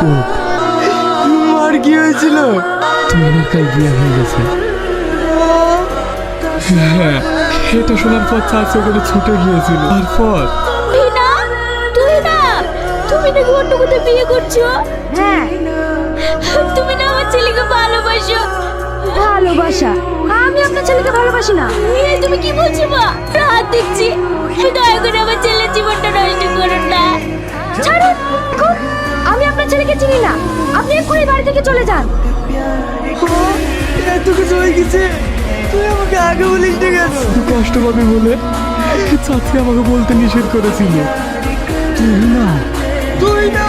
ও মার কি হয়েছিল? তোমার কাল বিয়ে হয়ে গেছে। হ্যাঁ, এটা শোনার পর চাচি ওখানে ছুটে গিয়েছিল। তারপর না তুই না, তুমি নাকি অন্য কোথাও বিয়ে করছো? হ্যাঁ, তুমি না আমার ছেলেকে ভালোবাসো। ভালোবাসা? আমি আপনার ছেলেকে ভালোবাসি না। এই তুমি কি বলছো মা? রাত দিচ্ছি, দয়া করে আমার ছেলের জীবনটা নষ্ট করো না। ছাড়ুন, দেখুন, আমি আপনার ছেলেকে চিনি না। আপনি এক্ষুনি বাড়ি থেকে চলে যান। এত কিছু হয়ে গেছে, তুই আমাকে আগে বলিস না কেন? তুই কষ্ট পাবি বলে চাচি আমাকে বলতে নিষেধ করেছিল। তুই না তুই না